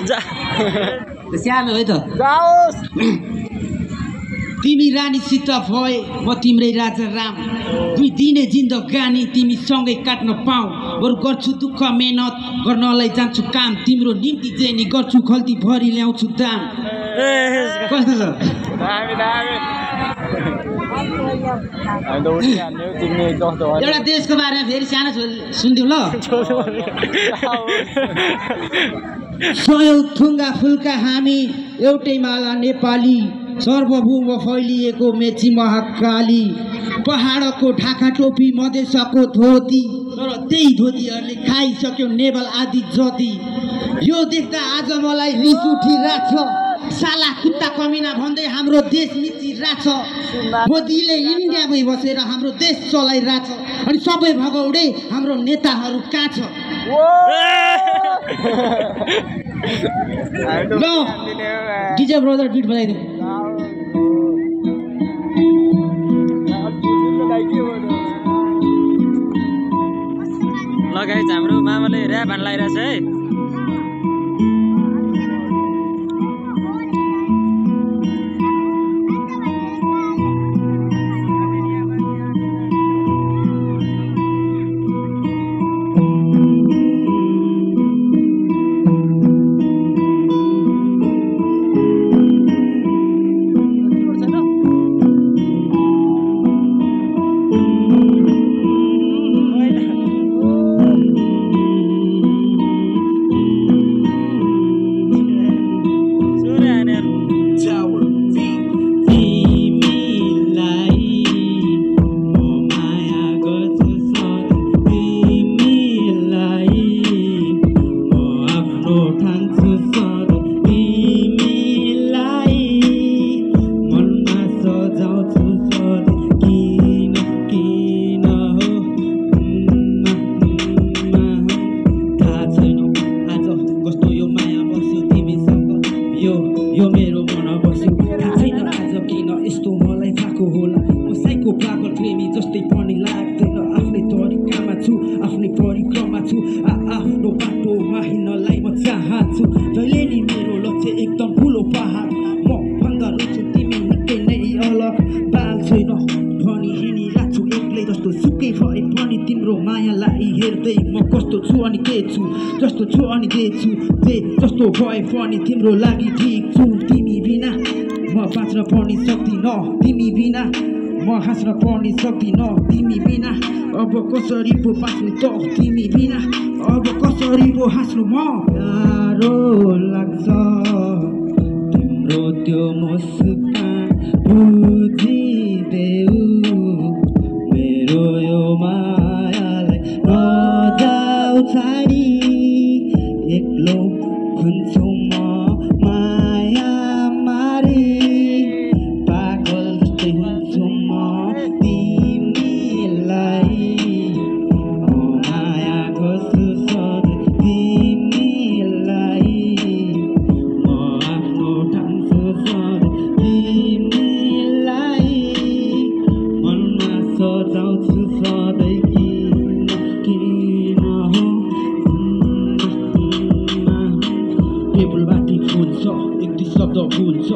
स्याहार्नु है त जाओस् तिमी रानीसित भए म तिम्रै राजा राम 2 दिने जिन्दगानी तिमी सँगै काट्न पाऊ बरु गर्छु दुःख मेहनत गर्नलाई जान्छु काम तिम्रो निम्ति जेनी गर्छु खल्ती भरि ल्याउँछु दाम कस्तो छ एउटा देशको बारेमा फेरि सानो सुनिदिउँ ल सयौं थुङ्गा फुल्का हामी एउटै माला नेपाली सर्वभूम फैलिएको मेची महाकाली पहाडको ढाका टोपी मधेसको धोती तर त्यही धोतीहरूले खाइसक्यो नेबल आदि जति यो देख्दा आज मलाई रिस उठिरहेछ साला कुत्ता कमिना भन्दै हाम्रो देश मिचिरहेछ मोदीले इन्डियामै बसेर हाम्रो देश चलाइरहेछ अनि सबै भगौडे हाम्रो नेताहरू कहाँ छ ल डीजे ब्रदर बिट बजाइदिउँ ल गाइस हाम्रो मामाले र्याप हान्न लागिरहेछ है यो मेरो मन बस्यो थाहा छैन आज किन यस्तो मलाई भएको होला म साइको पागल प्रेमी जस्तै पनि लाग्दैन आफ्नै तरिकामा छु आफ्नै परिक्रमा छु आफ्नो बाटोमा हिँड्नलाई म चाहन्छु जहिले नि मेरो लक्ष्य एकदम ठुलो पहाड म भन्दा रुन्छु तिमी निकै नै अलग बाल छैन भनी हिँडिरहेको छु एक्लै जस्तो सुकै भए पनि तिम्रो मायालाई हेर्दै म कस्तो छु अनि के छु जस्तो छु अनि के छु जे जस्तो भए पनि तिम्रो लागि ठिक छु तिमी बिना म बाँच्न पनि सक्दिन तिमी बिना म हाँस्न पनि सक्दिन तिमी बिना अब कसरी पो बाँच्नु त तिमी बिना अब कसरी पो हाँस्नु म प्यारो लाग्छ तिम्रो त्यो मुस्कान बुझिदेऊ मेरो यो मायालाई नजाऊ छाडी एक्लो हुन्छु म माया मारी पागल जस्तै हुन्छु म तिमीलाई माया गर्छु सधैँ तिमीलाई म आफ्नो ठान्छु सधैँ तिमीलाई मनमा सजाउँछु सधैँ किन हो टेबलमाथि फुल छ एक दुई शब्द भुल्छ